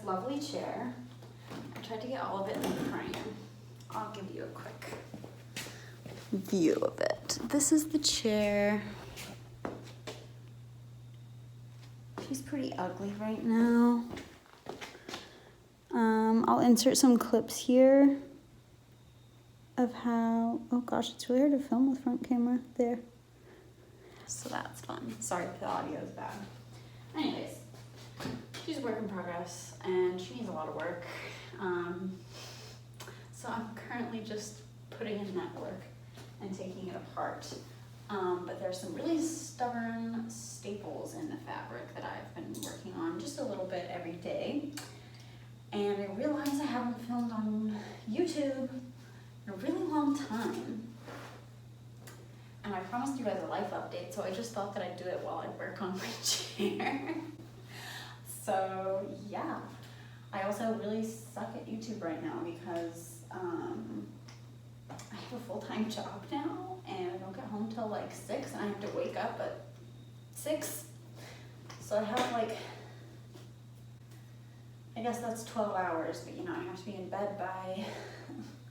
lovely chair. I tried to get all of it in the frame. I'll give you a quick view of it. This is the chair. She's pretty ugly right now. I'll insert some clips here of how, oh gosh, it's really hard to film with front camera there. So that's fun. Sorry if the audio is bad. Anyways, she's a work in progress and she needs a lot of work. So I'm currently just putting in that work and taking it apart. But there's some really stubborn staples in the fabric that I've been working on just a little bit every day. And I realized I haven't filmed on YouTube in a really long time. And I promised you guys a life update, so I just thought that I'd do it while I work on my chair. So yeah, I also really suck at YouTube right now because I have a full-time job now and I don't get home till like 6 and I have to wake up at 6. So I have like, I guess that's 12 hours, but you know, I have to be in bed by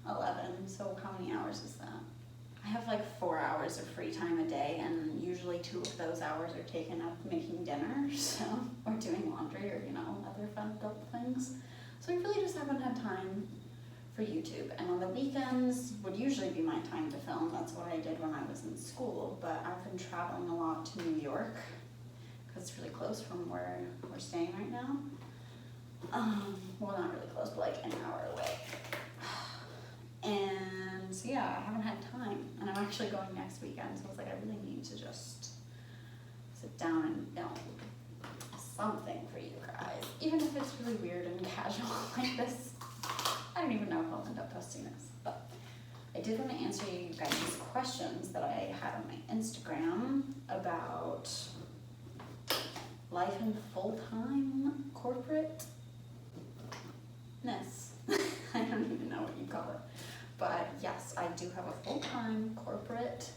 11. So how many hours is that? I have like 4 hours of free time a day and usually 2 of those hours are taken up making dinner, so, or doing laundry or, you know, other fun adult things. So I really just haven't had time for YouTube. And on the weekends would usually be my time to film. That's what I did when I was in school, but I've been traveling a lot to New York because it's really close from where we're staying right now. Well, not really close, but like an hour away. And so yeah, I haven't had time, and I'm actually going next weekend, so I was like, I really need to just sit down and film something for you guys, even if it's really weird and casual like this. I don't even know if I'll end up posting this, but I did want to answer you guys' questions that I had on my Instagram about life in full-time corporate-ness. I don't even know what you call it. But yes, I do have a full-time corporate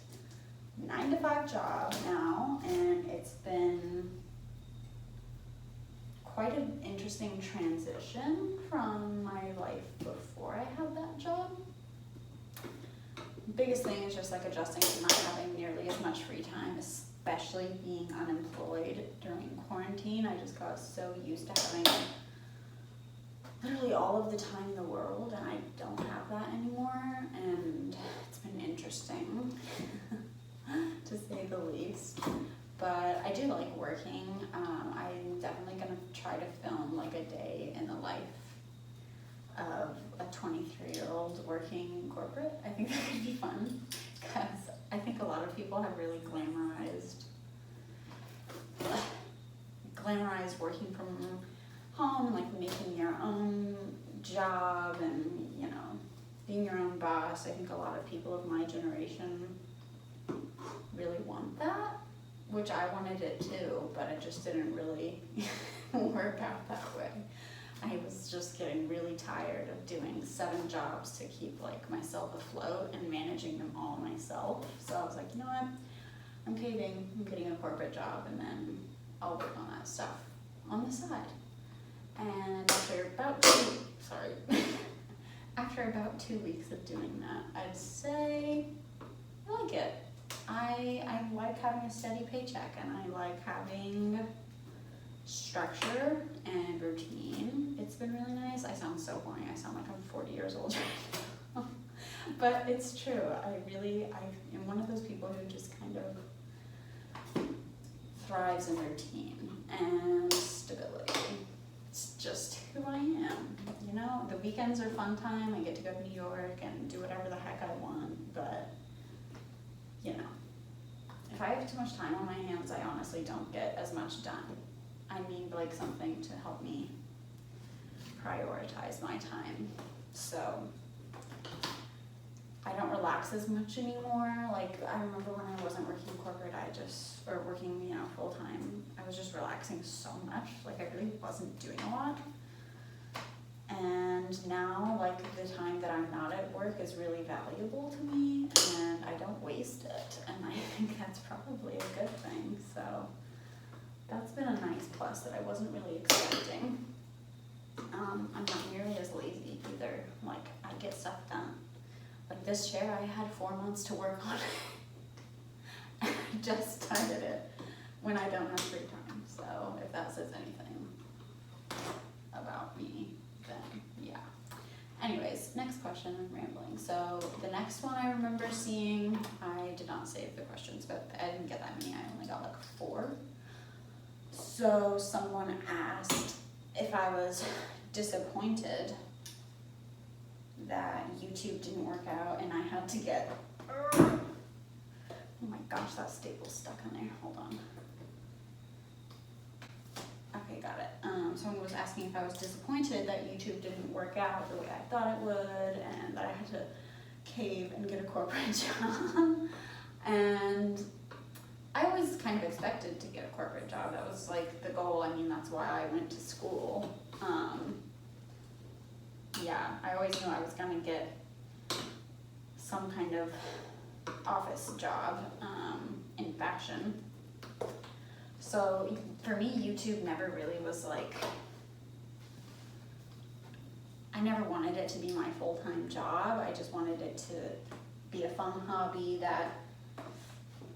9-to-5 job now, and it's been quite an interesting transition from my life before I had that job. Biggest thing is just like adjusting to not having nearly as much free time, especially being unemployed during quarantine. I just got so used to having literally all of the time in the world, and I don't have that anymore, and it's been interesting to say the least. But I do like working. I'm definitely gonna try to film like a day in the life of a 23-year-old working in corporate. I think that could be fun because I think a lot of people have really glamorized working from home, like making your own job and, you know, being your own boss. I think a lot of people of my generation really want that, which I wanted it too, but it just didn't really work out that way. I was just getting really tired of doing 7 jobs to keep like myself afloat and managing them all myself. So I was like, you know what, I'm caving, I'm getting a corporate job, and then I'll work on that stuff on the side. And after about 2 weeks of doing that, I'd say I like it. I like having a steady paycheck, and I like having structure and routine. It's been really nice. I sound so boring. I sound like I'm 40 years old right now. But it's true. I am one of those people who just kind of thrives in routine and stability. It's just who I am, you know? The weekends are fun time. I get to go to New York and do whatever the heck I want, but, you know, if I have too much time on my hands, I honestly don't get as much done. I need like something to help me prioritize my time. So I don't relax as much anymore. Like I remember when I wasn't working corporate, or working, you know, full time, I was just relaxing so much. Like I really wasn't doing a lot. And now, like, the time that I'm not at work is really valuable to me, and I don't waste it. And I think that's probably a good thing. So that's been a nice plus that I wasn't really expecting. I'm not nearly as lazy either. Like, I get stuff done. Like this chair, I had 4 months to work on it. I just started it when I don't have free time. So if that says anything about me, then yeah. Anyways, next question, I'm rambling. So the next one I remember seeing, I did not save the questions, but I didn't get that many. I only got like 4. So someone asked if I was disappointed that YouTube didn't work out and I had to get, oh my gosh, that staple's stuck in there, hold on. Okay, got it. Someone was asking if I was disappointed that YouTube didn't work out the way I thought it would and that I had to cave and get a corporate job. And I always kind of expected to get a corporate job. That was like the goal. I mean, that's why I went to school. Yeah, I always knew I was gonna get some kind of office job in fashion. So for me, YouTube never really was like, I never wanted it to be my full-time job. I just wanted it to be a fun hobby that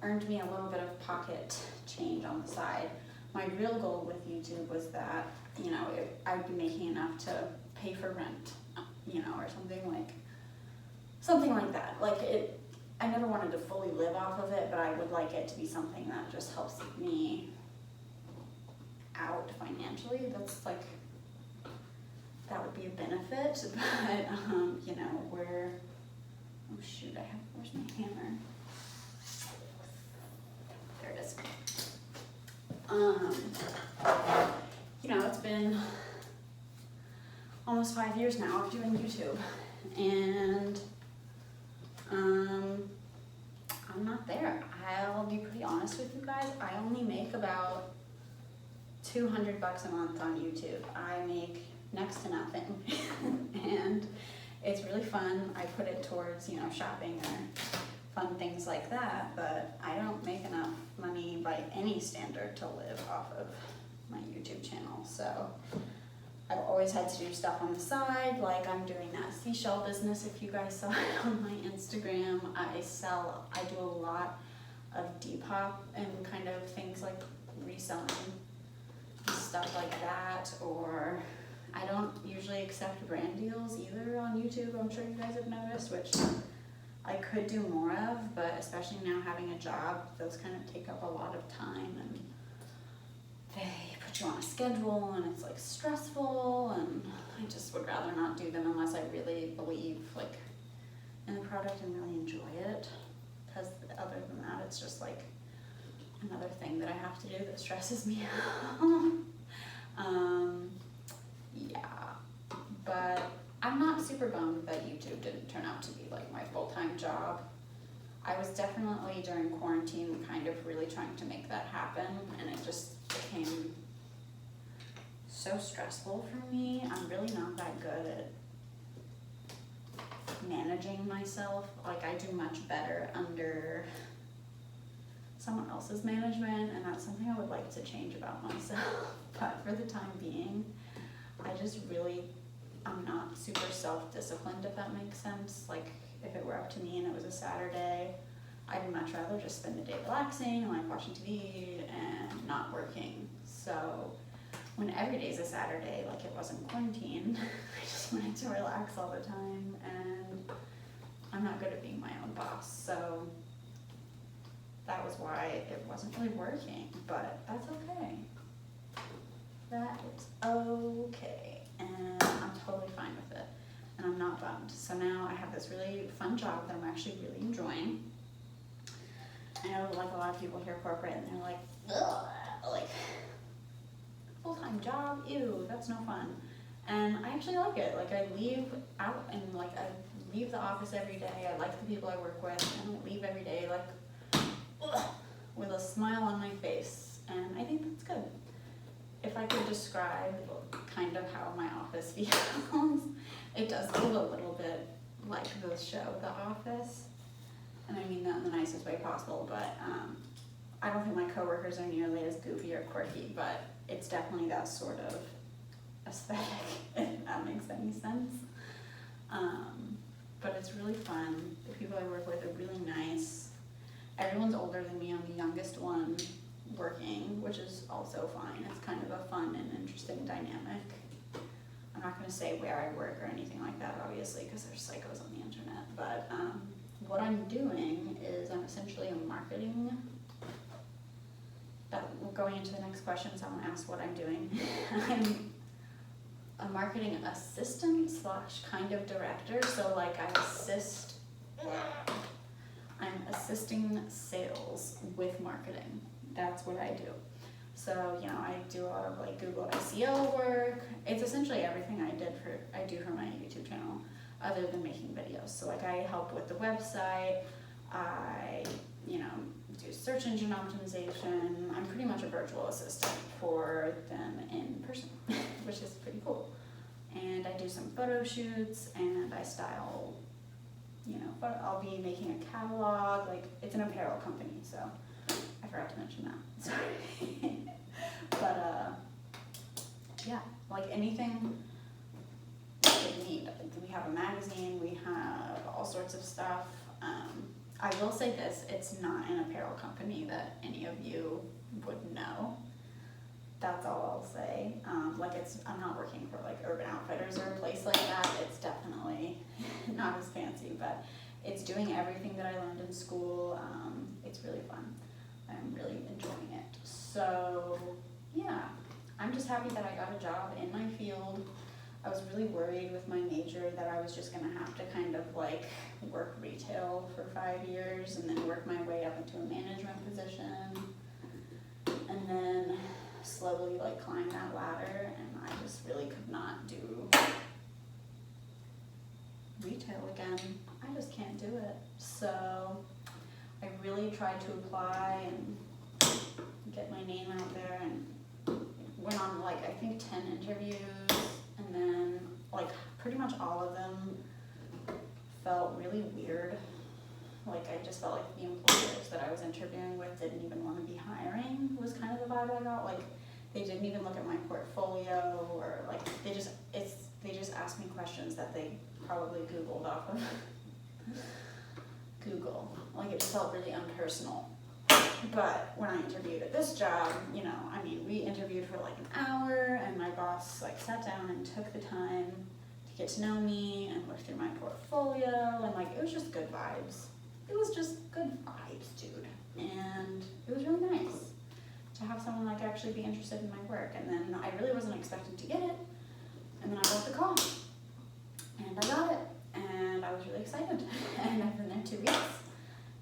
earned me a little bit of pocket change on the side. My real goal with YouTube was that, you know, I'd be making enough to pay for rent, you know, or something like that. Like I never wanted to fully live off of it, but I would like it to be something that just helps me out financially. That's like, that would be a benefit, but you know, oh shoot, where's my hammer? There it is. You know, it's been almost 5 years now of doing YouTube, and I'm not there. I'll be pretty honest with you guys. I only make about $200 a month on YouTube. I make next to nothing, and it's really fun. I put it towards, you know, shopping or fun things like that, but I don't make enough money by any standard to live off of my YouTube channel. So I've always had to do stuff on the side, like I'm doing that seashell business if you guys saw it on my Instagram. I do a lot of Depop and kind of things like reselling stuff like that, or I don't usually accept brand deals either on YouTube. I'm sure you guys have noticed, which I could do more of, but especially now having a job, those kind of take up a lot of time, and they put you on a schedule, and it's like stressful, and I just would rather not do them unless I really believe like in the product and really enjoy it, because other than that, it's just like another thing that I have to do that stresses me out. Yeah, but I'm not super bummed that YouTube didn't turn out to be like my full-time job. I was definitely during quarantine kind of really trying to make that happen, and it just became so stressful for me. I'm really not that good at managing myself. Like, I do much better under someone else's management, and that's something I would like to change about myself. But for the time being, I'm not super self-disciplined, if that makes sense. Like, if it were up to me and it was a Saturday, I'd much rather just spend the day relaxing and like watching TV and not working. So when every day's a Saturday, like it wasn't quarantine, I just wanted to relax all the time, and I'm not good at being my own boss. So that was why it wasn't really working, but that's okay. That is okay, and I'm totally fine with it, and I'm not bummed. So now I have this really fun job that I'm actually really enjoying. I know like a lot of people hear corporate and they're like, ugh, like full-time job, ew, that's no fun. And I actually like it. Like, I leave out and like I leave the office every day. I like the people I work with, and I leave every day like, ugh, with a smile on my face, and I think that's good. If I could describe kind of how my office feels, it does feel a little bit like the show The Office, and I mean that in the nicest way possible, but I don't think my coworkers are nearly as goofy or quirky, but it's definitely that sort of aesthetic, if that makes any sense. But it's really fun. The people I work with are really nice. Everyone's older than me. I'm the youngest one working, which is also fine. It's kind of a fun and interesting dynamic. I'm not going to say where I work or anything like that, obviously, because there's psychos on the internet. But what I'm doing is I'm essentially a marketing. Going into the next question, someone asked what I'm doing. I'm a marketing assistant / kind of director. So like I'm assisting sales with marketing. That's what I do. So, I do a lot of like Google SEO work. It's essentially everything I do for my YouTube channel, other than making videos. So like I help with the website, I, do search engine optimization. I'm pretty much a virtual assistant for them in person, which is pretty cool. And I do some photo shoots and I style, but I'll be making a catalog. Like, it's an apparel company, so I forgot to mention that. Sorry. But yeah, like anything they need. We have a magazine, we have all sorts of stuff. I will say this, it's not an apparel company that any of you would know. That's all I'll say. I'm not working for like Urban Outfitters or a place like that. It's definitely not as fancy, but it's doing everything that I learned in school. It's really fun. I'm really enjoying it. So yeah, I'm just happy that I got a job in my field. I was really worried with my major that I was just gonna have to kind of like work retail for 5 years and then work my way up into a management position and then slowly like climb that ladder, and I just really could not do retail again. I just can't do it. So I really tried to apply and get my name out there, and went on like I think 10 interviews, and then like pretty much all of them felt really weird. Like I just felt like the employers that I was interviewing with didn't even want to be hiring, was kind of the vibe I got. Like they didn't even look at my portfolio, or like they just asked me questions that they probably Googled off of Google. Like it just felt really impersonal. But when I interviewed at this job, we interviewed for like an hour, and my boss like sat down and took the time to get to know me and look through my portfolio, and like it was just good vibes. It was just good vibes, dude. And it was really nice to have someone like actually be interested in my work. And then I really wasn't expecting to get it. And then I got the call. And I got it. And I was really excited. And I've been there 2 weeks.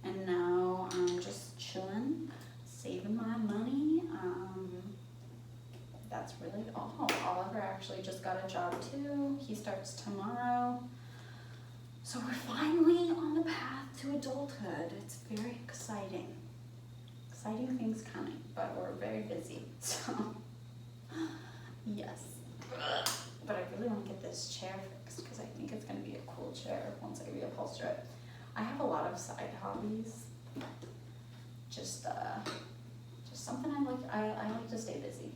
And now I'm just chilling, saving my money. That's really all. Oliver actually just got a job too. He starts tomorrow. So we're finally on the path to adulthood. It's very exciting. Exciting things coming, but we're very busy. So, yes. But I really want to get this chair fixed because I think it's going to be a cool chair once I reupholster it. I have a lot of side hobbies. Just something I like. I like to stay busy.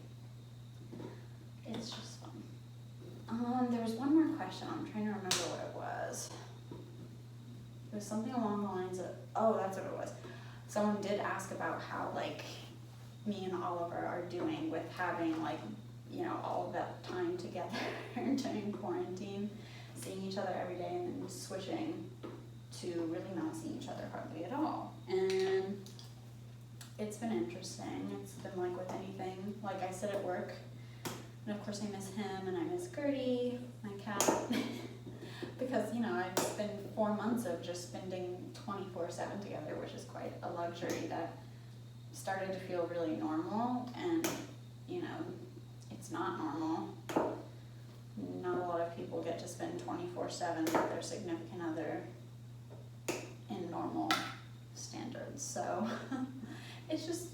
It's just fun. There was one more question. I'm trying to remember what it was. It was something along the lines of, that's what it was. Someone did ask about how like me and Oliver are doing with having like, all of that time together during quarantine, seeing each other every day, and then switching to really not seeing each other hardly at all. And it's been interesting. It's been like with anything. Like I sit at work, and of course I miss him, and I miss Gertie, my cat. Because, I've spent 4 months of just spending 24/7 together, which is quite a luxury that started to feel really normal. And, it's not normal. Not a lot of people get to spend 24/7 with their significant other in normal standards. So it's just,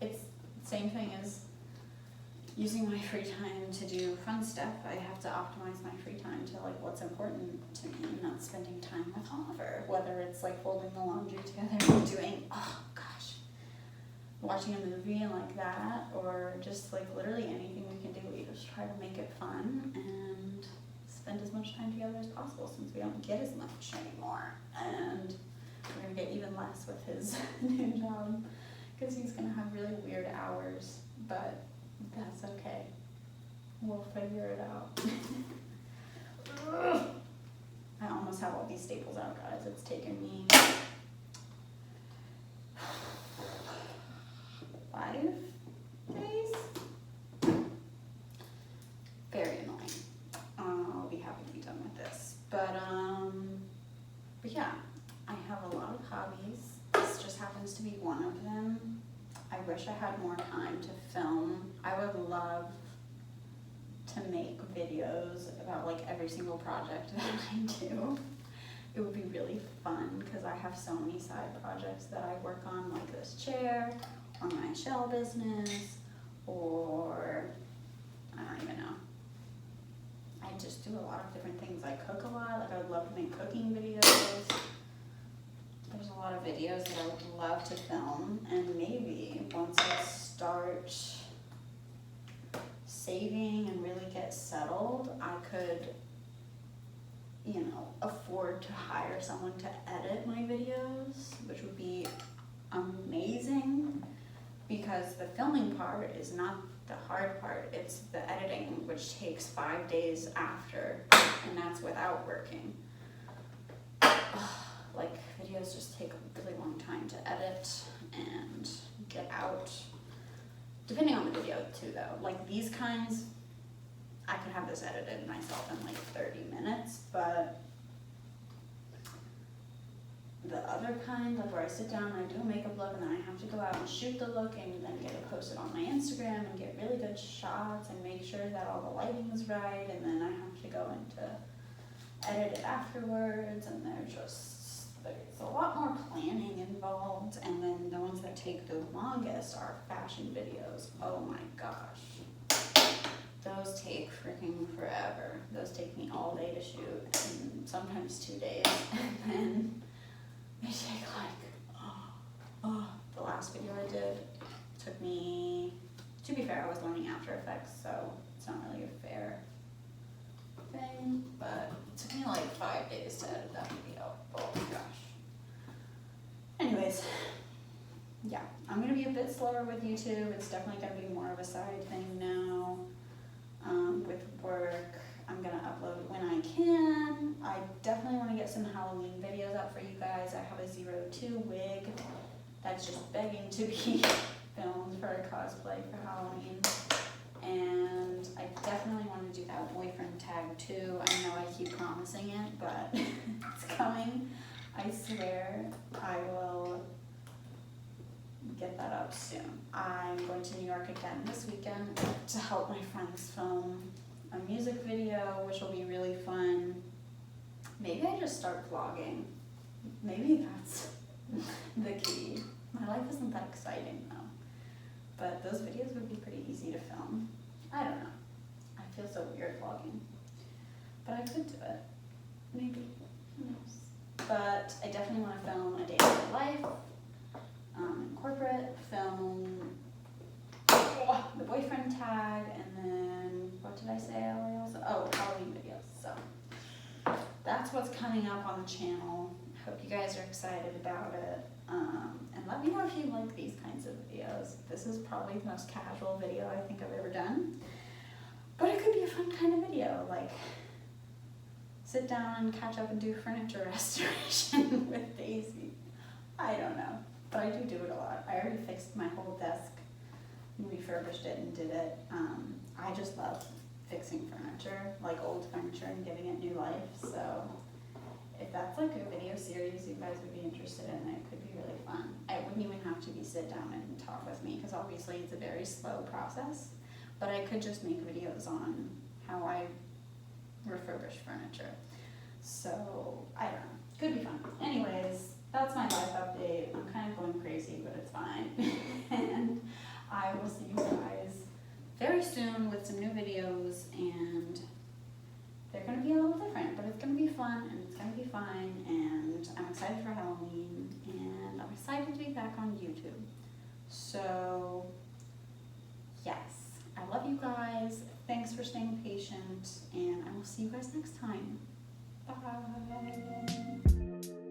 it's the same thing as using my free time to do fun stuff. I have to optimize my free time to like what's important to me, and not spending time with Oliver, whether it's like folding the laundry together and doing, watching a movie and like that, or just like literally anything we can do. We just just try to make it fun and spend as much time together as possible since we don't get as much anymore. And we're gonna get even less with his new job because he's gonna have really weird hours, but that's okay. We'll figure it out. I almost have all these staples out, guys. It's taken me 5 days. Very annoying. I'll be happy to be done with this. But yeah, I have a lot of hobbies. This just happens to be one of them. I wish I had more time to film. I would love to make videos about like every single project that I do. It would be really fun because I have so many side projects that I work on, like this chair, or my shell business, or I don't even know. I just do a lot of different things. I cook a lot. Like I would love to make cooking videos. There's a lot of videos that I would love to film, and maybe once I start saving and really get settled, I could, you know, afford to hire someone to edit my videos, which would be amazing because the filming part is not the hard part, it's the editing, which takes 5 days after, and that's without working. Like, videos just take a really long time to edit and get out. Depending on the video too though. Like these kinds, I could have this edited myself in like 30 minutes, but the other kind, like where I sit down and I do a makeup look and then I have to go out and shoot the look and then get it posted on my Instagram and get really good shots and make sure that all the lighting is right, and then I have to go into edit it afterwards, and there's a lot more planning involved. And then the ones that take the longest are fashion videos. Oh my gosh. Those take freaking forever. Those take me all day to shoot, and sometimes 2 days. And then they take like, the last video I did took me, to be fair, I was learning After Effects, so it's not really a fair thing, but it took me like 5 days to edit that video. Oh my gosh. Anyways, yeah, I'm gonna be a bit slower with YouTube. It's definitely gonna be more of a side thing now. With work, I'm gonna upload when I can. I definitely want to get some Halloween videos out for you guys. I have a 02 wig that's just begging to be filmed for a cosplay for Halloween. And I definitely want to do that boyfriend tag too. I know I keep promising it, but it's coming. I swear I will get that up soon. I'm going to New York again this weekend to help my friends film a music video, which will be really fun. Maybe I just start vlogging. Maybe that's the key. My life isn't that exciting though, but those videos would be pretty easy to film. I don't know. I feel so weird vlogging, but I could do it. Maybe. Who knows? But I definitely want to film a day in my life, in corporate, film the boyfriend tag, and then, what did I say else? Oh, Halloween videos. So that's what's coming up on the channel. Hope you guys are excited about it. And let me know if you like these kinds of videos. This is probably the most casual video I think I've ever done, but it could be a fun kind of video, like sit down and catch up and do furniture restoration with Daisy. I don't know, but I do it a lot. I already fixed my whole desk, refurbished it and did it. I just love fixing furniture, like old furniture, and giving it new life. So if that's like a video series you guys would be interested in, it could be really fun. It wouldn't even have to be sit down and talk with me, because obviously it's a very slow process, but I could just make videos on how I refurbish furniture. So I don't know, could be fun. Anyways, that's my life update. I'm kind of going crazy, but it's fine. And I will see you guys very soon with some new videos, and they're going to be a little different, but it's going to be fun, and it's going to be fine, and I'm excited for Halloween, and I'm excited to be back on YouTube. So yes, I love you guys. guys. Thanks for staying patient, and I will see you guys next time. Bye.